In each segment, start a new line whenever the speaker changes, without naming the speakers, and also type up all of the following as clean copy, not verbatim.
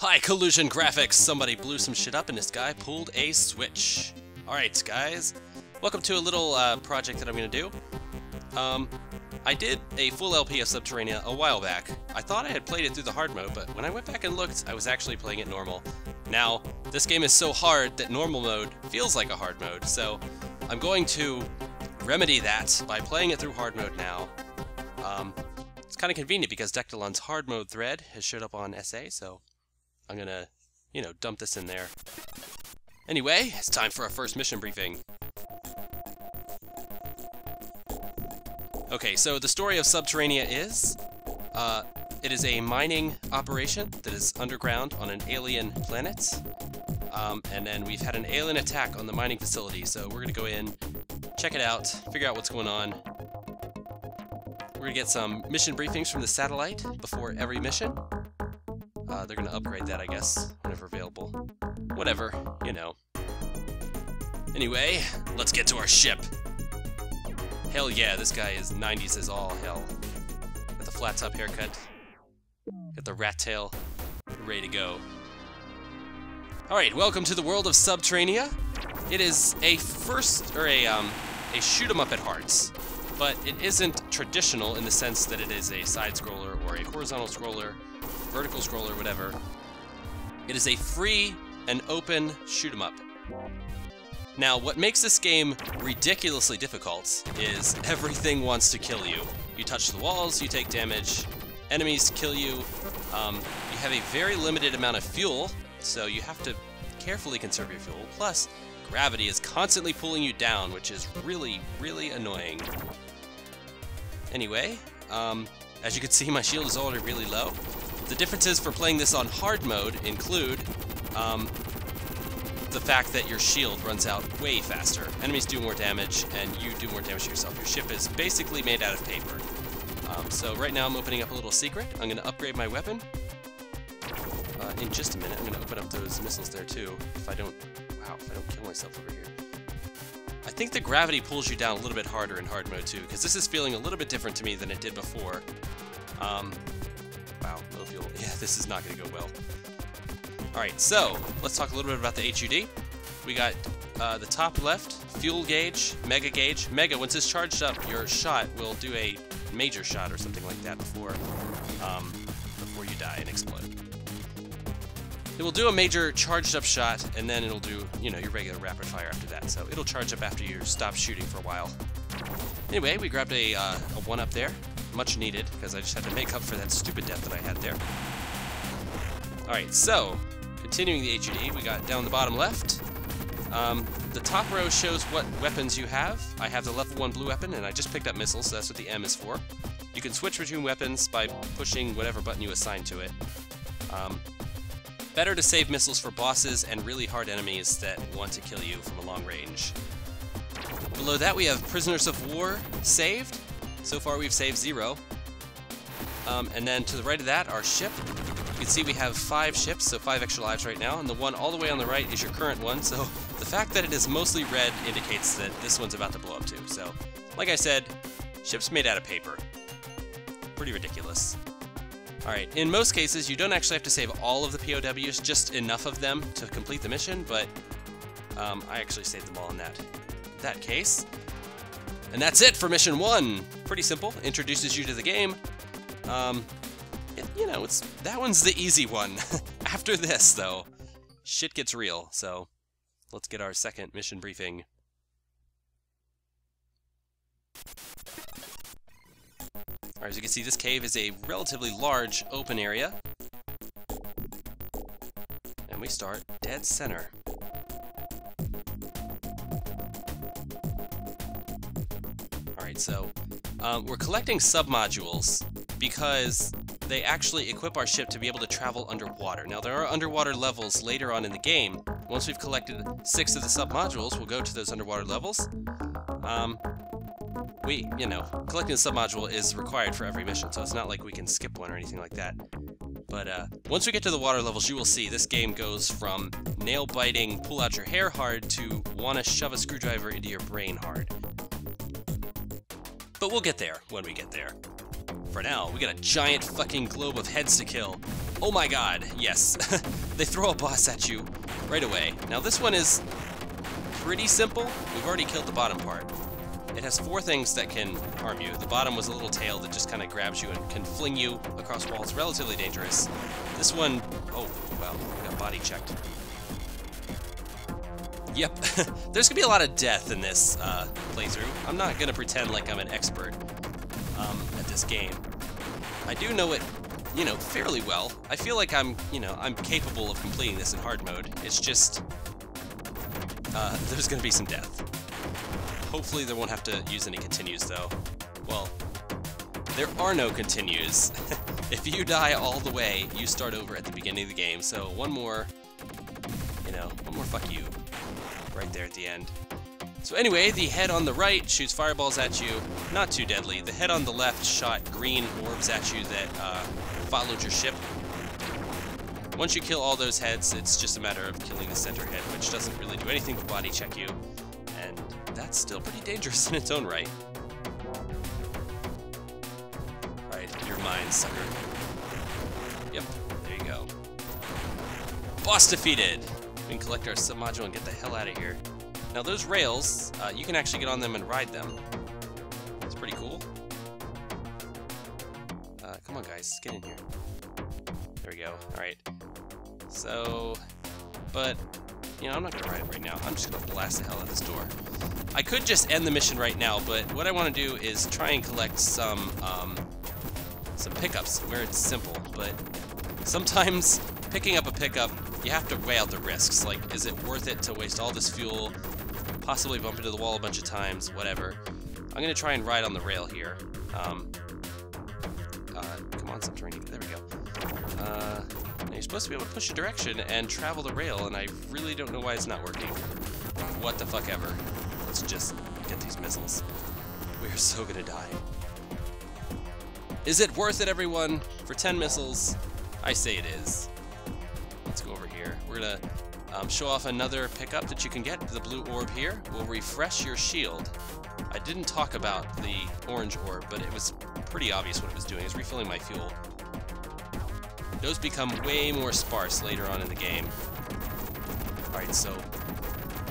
High collision graphics! Somebody blew some shit up and this guy pulled a switch. Alright guys, welcome to a little project that I'm gonna do. I did a full LP of Sub-Terrania a while back. I thought I had played it through the hard mode, but when I went back and looked, I was actually playing it normal. Now, this game is so hard that normal mode feels like a hard mode, so I'm going to remedy that by playing it through hard mode now. It's kind of convenient because Dectilon's hard mode thread has showed up on SA, so I'm gonna, dump this in there. Anyway, it's time for our first mission briefing. Okay, so the story of Sub-Terrania is, it is a mining operation that is underground on an alien planet. And then we've had an alien attack on the mining facility, so we're gonna go in, check it out, figure out what's going on. We're gonna get some mission briefings from the satellite before every mission. They're gonna upgrade that, I guess, whenever available. Whatever, Anyway, let's get to our ship. Hell yeah, this guy is 90s as all hell. Got the flat top haircut. Got the rat tail. Ready to go. Alright, welcome to the world of Sub-Terrania. It is a shoot 'em up at heart. But it isn't traditional in the sense that it is a side-scroller or a horizontal scroller, vertical scroller, whatever. It is a free and open shoot 'em up. Now, what makes this game ridiculously difficult is everything wants to kill you. You touch the walls, you take damage, enemies kill you, you have a very limited amount of fuel, so you have to carefully conserve your fuel, plus gravity is constantly pulling you down, which is really, really annoying. Anyway, as you can see, my shield is already really low. The differences for playing this on hard mode include the fact that your shield runs out way faster. Enemies do more damage, and you do more damage to yourself. Your ship is basically made out of paper. So right now I'm opening up a little secret. I'm going to upgrade my weapon. In just a minute, I'm going to open up those missiles there too. If I don't kill myself over here. I think the gravity pulls you down a little bit harder in hard mode too, because this is feeling a little bit different to me than it did before. Wow, low fuel. Yeah, this is not going to go well. Alright, so let's talk a little bit about the HUD. We got the top left, fuel gauge, mega gauge. Mega, once it's charged up, your shot will do a major shot or something like that before you die and explode. It will do a major charged up shot, and then it'll do, your regular rapid fire after that. So it'll charge up after you stop shooting for a while. Anyway, we grabbed a 1-up there. Much needed, because I just had to make up for that stupid death that I had there. Alright, so, continuing the HUD, we got down the bottom left. The top row shows what weapons you have. I have the level 1 blue weapon, and I just picked up missiles, so that's what the M is for. You can switch between weapons by pushing whatever button you assign to it. Better to save missiles for bosses and really hard enemies that want to kill you from a long range. Below that we have Prisoners of War saved. So far we've saved 0. And then to the right of that, our ship. You can see we have 5 ships, so 5 extra lives right now, and the one all the way on the right is your current one, so the fact that it is mostly red indicates that this one's about to blow up too. So, like I said, ships made out of paper. Pretty ridiculous. Alright, in most cases, you don't actually have to save all of the POWs, just enough of them to complete the mission, but I actually saved them all in that case. And that's it for mission 1! Pretty simple, introduces you to the game. That one's the easy one. After this, though, shit gets real, so let's get our second mission briefing. Alright, as you can see, this cave is a relatively large open area. And we start dead center. Alright, so we're collecting sub-modules because they actually equip our ship to be able to travel underwater. Now, there are underwater levels later on in the game. Once we've collected 6 of the sub-modules, we'll go to those underwater levels. Collecting the sub-module is required for every mission, so it's not like we can skip one or anything like that. But once we get to the water levels, you will see this game goes from nail-biting, pull-out-your-hair hard to wanna shove a screwdriver into your brain hard. But we'll get there when we get there. For now, we got a giant fucking globe of heads to kill. Oh my god, yes. They throw a boss at you right away. Now this one is pretty simple. We've already killed the bottom part. It has 4 things that can harm you. The bottom was a little tail that just kind of grabs you and can fling you across walls. Relatively dangerous. This one, oh, wow, we got body checked. Yep, there's gonna be a lot of death in this playthrough. I'm not gonna pretend like I'm an expert at this game. I do know it, you know, fairly well. I feel like I'm capable of completing this in hard mode. It's just, there's gonna be some death. Hopefully they won't have to use any continues though. Well, there are no continues. If you die all the way, you start over at the beginning of the game. So one more fuck you right there at the end. So anyway, the head on the right shoots fireballs at you. Not too deadly. The head on the left shot green orbs at you that followed your ship. Once you kill all those heads, it's just a matter of killing the center head, which doesn't really do anything but body check you. And that's still pretty dangerous in its own right. Alright, you're mine, sucker. Yep, there you go. Boss defeated! We can collect our sub-module and get the hell out of here. Now those rails, you can actually get on them and ride them. It's pretty cool. Come on guys, get in here. There we go, alright. So, but, you know, I'm not gonna ride it right now. I'm just gonna blast the hell out of this door. I could just end the mission right now, but what I want to do is try and collect some pickups where it's simple, but sometimes picking up a pickup, you have to weigh out the risks. Like, is it worth it to waste all this fuel, possibly bump into the wall a bunch of times, whatever. I'm gonna try and ride on the rail here. Come on, Sub-Terrania, there we go. Now you're supposed to be able to push a direction and travel the rail, and I really don't know why it's not working. What the fuck ever. Let's just get these missiles. We are so gonna die. Is it worth it, everyone? For 10 missiles? I say it is. Let's go over here. We're gonna show off another pickup that you can get. The blue orb here will refresh your shield. I didn't talk about the orange orb, but it was pretty obvious what it was doing. It was refilling my fuel. Those become way more sparse later on in the game. Alright, so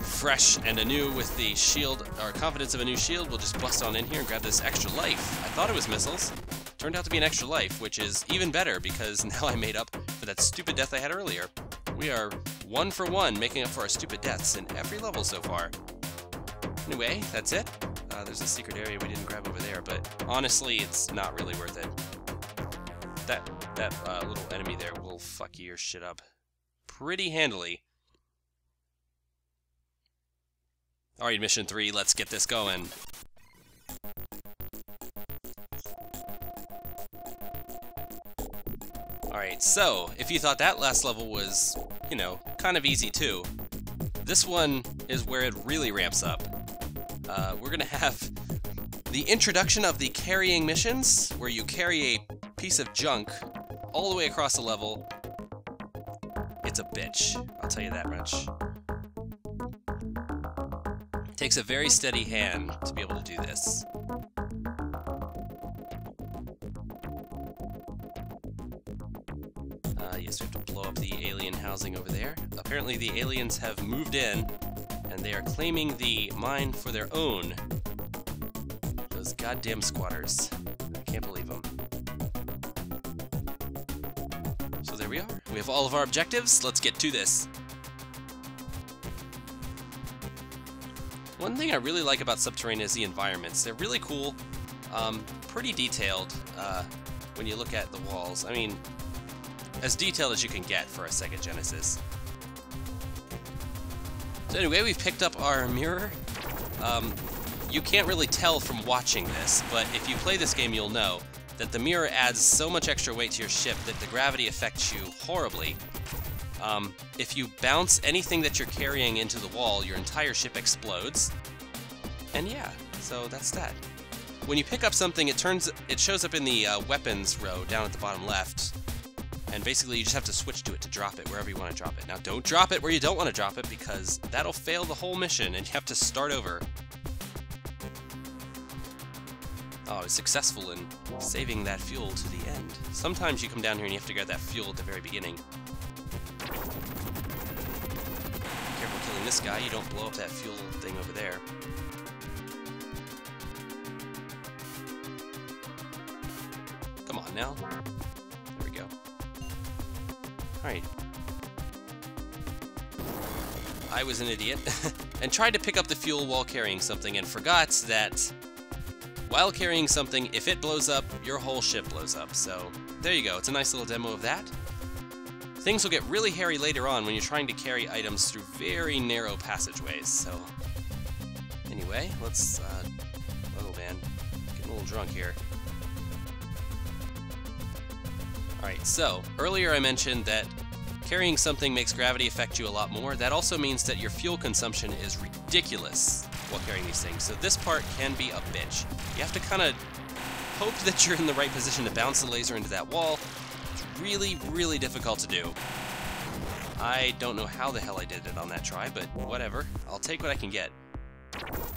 fresh and anew with the shield, or confidence of a new shield, we'll just bust on in here and grab this extra life. I thought it was missiles. Turned out to be an extra life, which is even better because now I made up for that stupid death I had earlier. We are 1 for 1, making up for our stupid deaths in every level so far. Anyway, that's it. There's a secret area we didn't grab over there, but honestly, it's not really worth it. That little enemy there will fuck your shit up pretty handily. Alright, mission 3, let's get this going. Alright, so, if you thought that last level was, you know, kind of easy too, this one is where it really ramps up. We're gonna have the introduction of the carrying missions, where you carry a piece of junk all the way across the level. It's a bitch, I'll tell you that much. It takes a very steady hand to be able to do this. Yes, we have to blow up the alien housing over there. Apparently the aliens have moved in, and they are claiming the mine for their own. Those goddamn squatters. I can't believe them. So there we are. We have all of our objectives. Let's get to this. One thing I really like about Sub-Terrania is the environments. They're really cool, pretty detailed when you look at the walls. I mean, as detailed as you can get for a Sega Genesis. So anyway, we've picked up our mirror. You can't really tell from watching this, but if you play this game, you'll know that the mirror adds so much extra weight to your ship that the gravity affects you horribly. If you bounce anything that you're carrying into the wall, your entire ship explodes. And yeah, so that's that. When you pick up something, it shows up in the weapons row down at the bottom left. And basically you just have to switch to it to drop it wherever you want to drop it. Now don't drop it where you don't want to drop it, because that'll fail the whole mission and you have to start over. Oh, I was successful in saving that fuel to the end. Sometimes you come down here and you have to grab that fuel at the very beginning. Be careful killing this guy, you don't blow up that fuel thing over there. Come on now. There we go. Alright. I was an idiot and tried to pick up the fuel while carrying something and forgot that while carrying something, if it blows up, your whole ship blows up. So there you go. It's a nice little demo of that. Things will get really hairy later on when you're trying to carry items through very narrow passageways. So anyway, let's... oh man, getting a little drunk here. Alright, so earlier I mentioned that carrying something makes gravity affect you a lot more. That also means that your fuel consumption is ridiculous while carrying these things. So this part can be a bitch. You have to kind of hope that you're in the right position to bounce the laser into that wall. It's really, really difficult to do. I don't know how the hell I did it on that try, but whatever. I'll take what I can get.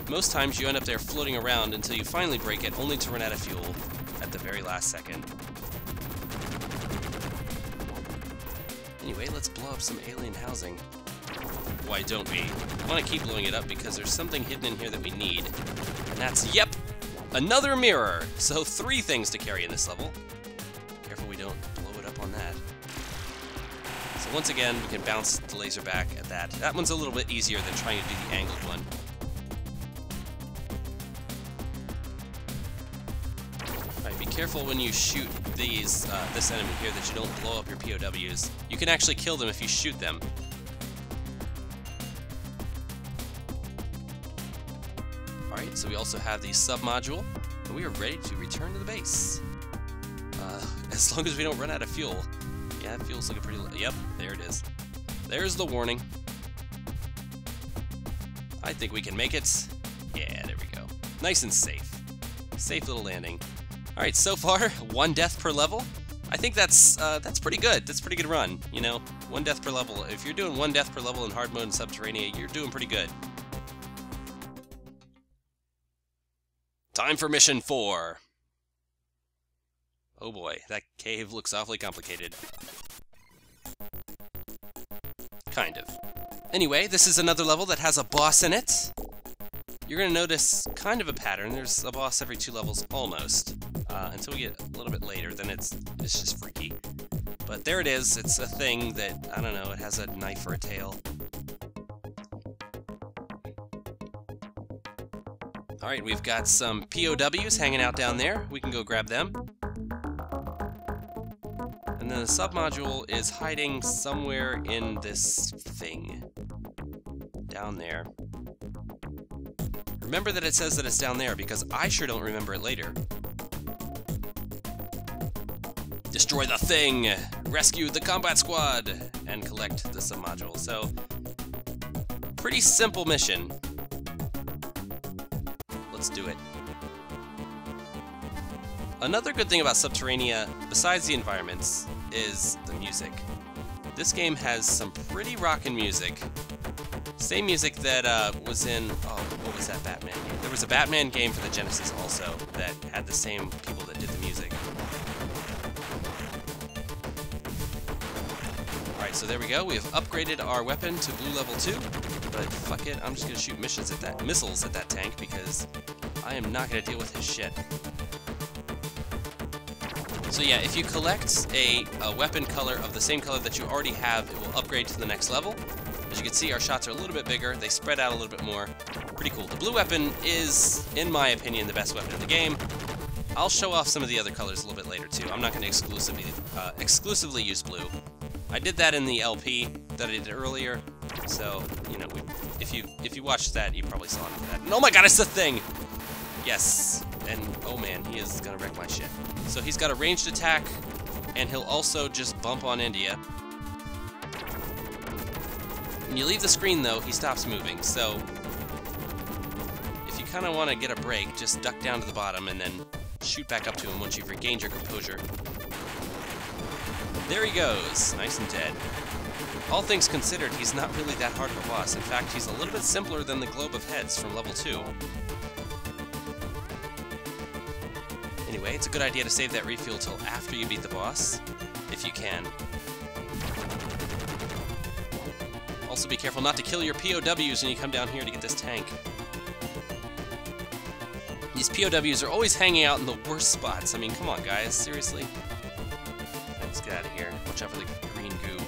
Most times you end up there floating around until you finally break it, only to run out of fuel at the very last second. Anyway, let's blow up some alien housing. Why don't we? I want to keep blowing it up because there's something hidden in here that we need. And that's, yep, another mirror! So 3 things to carry in this level. Careful we don't blow it up on that. So once again, we can bounce the laser back at that. That one's a little bit easier than trying to do the angled one. Alright, be careful when you shoot these, this enemy here that you don't blow up your POWs. You can actually kill them if you shoot them. Alright, so we also have the sub-module, and we are ready to return to the base. As long as we don't run out of fuel. Yeah, that fuel's looking pretty low. Yep, there it is. There's the warning. I think we can make it. Yeah, there we go. Nice and safe. Safe little landing. Alright, so far, 1 death per level. I think that's pretty good. That's a pretty good run, you know? 1 death per level. If you're doing 1 death per level in hard mode in Sub-Terrania, you're doing pretty good. Time for mission 4. Oh boy, that cave looks awfully complicated. Kind of. Anyway, this is another level that has a boss in it. You're going to notice kind of a pattern. There's a boss every 2 levels, almost. Until we get a little bit later, then it's just freaky. But there it is. It's a thing that, I don't know, it has a knife or a tail. Alright, we've got some POWs hanging out down there. We can go grab them. And then the sub-module is hiding somewhere in this thing. Down there. Remember that it says that it's down there, because I sure don't remember it later. Destroy the thing! Rescue the combat squad! And collect the sub-module. So, pretty simple mission. Let's do it. Another good thing about Sub-Terrania, besides the environments, is the music. This game has some pretty rockin' music. Same music that was in, oh, what was that Batman game? There was a Batman game for the Genesis also that had the same people that did the music. Alright, so there we go. We have upgraded our weapon to blue level 2, but fuck it, I'm just gonna shoot missiles at that tank because I am not gonna deal with his shit. So yeah, if you collect a weapon color of the same color that you already have, it will upgrade to the next level. As you can see, our shots are a little bit bigger, they spread out a little bit more. Pretty cool. The blue weapon is, in my opinion, the best weapon in the game. I'll show off some of the other colors a little bit later too. I'm not going to exclusively use blue. I did that in the LP that I did earlier, so, you know, if you watched that, you probably saw that. And oh my god, it's the thing! Yes, and oh man, he is gonna wreck my shit. So he's got a ranged attack, and he'll also just bump on India. When you leave the screen though, he stops moving, so if you kind of want to get a break, just duck down to the bottom and then shoot back up to him once you've regained your composure. There he goes, nice and dead. All things considered, he's not really that hard of a boss. In fact, he's a little bit simpler than the Globe of Heads from level 2. anyway. It's a good idea to save that refuel till after you beat the boss, if you can. Also be careful not to kill your POWs when you come down here to get this tank. These POWs are always hanging out in the worst spots. I mean, come on, guys. Seriously? Let's get out of here. Watch out for the green goo.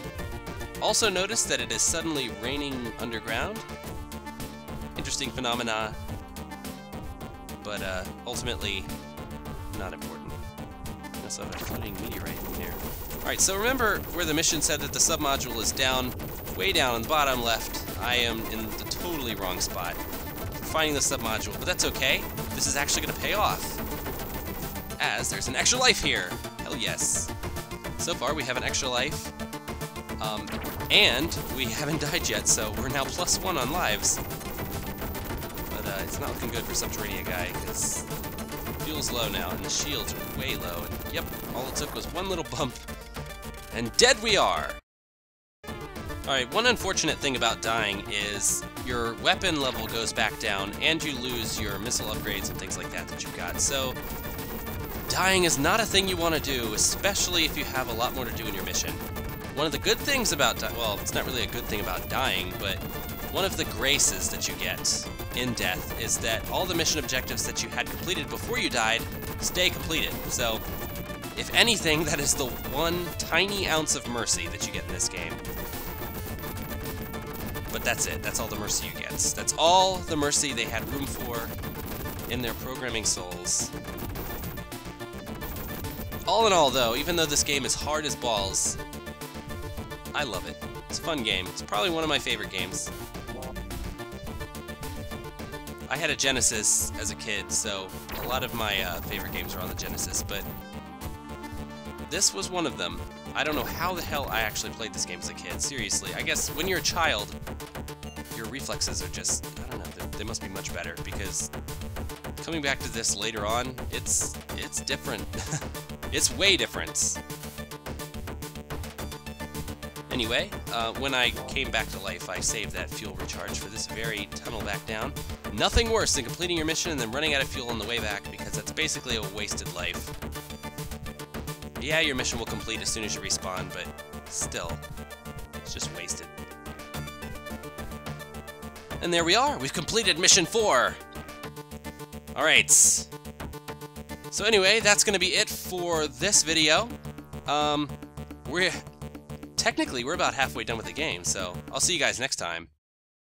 Also notice that it is suddenly raining underground. Interesting phenomena, but ultimately not important. We also have a floating meteorite in here. Alright, so remember where the mission said that the submodule is down, way down on the bottom left. I am in the totally wrong spot for finding the submodule, but that's okay. This is actually going to pay off, as there's an extra life here. Hell yes. So far we have an extra life, and we haven't died yet, so we're now +1 on lives. But it's not looking good for Sub-Terrania guy, because fuel's low now, and the shields are way low, and yep, all it took was one little bump, and dead we are! Alright, one unfortunate thing about dying is your weapon level goes back down, and you lose your missile upgrades and things like that that you've got, so dying is not a thing you want to do, especially if you have a lot more to do in your mission. One of the good things about well, it's not really a good thing about dying, but one of the graces that you get in death is that all the mission objectives that you had completed before you died stay completed. So, if anything, that is the one tiny ounce of mercy that you get in this game. But that's it. That's all the mercy you get. That's all the mercy they had room for in their programming souls. All in all, though, even though this game is hard as balls, I love it. It's a fun game. It's probably one of my favorite games. I had a Genesis as a kid, so a lot of my favorite games are on the Genesis, but this was one of them. I don't know how the hell I actually played this game as a kid, seriously. I guess when you're a child, your reflexes are just, I don't know, they must be much better, because coming back to this later on, it's different. It's way different. Anyway, when I came back to life, I saved that fuel recharge for this very tunnel back down. Nothing worse than completing your mission and then running out of fuel on the way back, because that's basically a wasted life. Yeah, your mission will complete as soon as you respawn, but still, it's just wasted. And there we are, we've completed mission 4! Alright. So anyway, that's gonna be it for this video. Technically, we're about halfway done with the game, so I'll see you guys next time.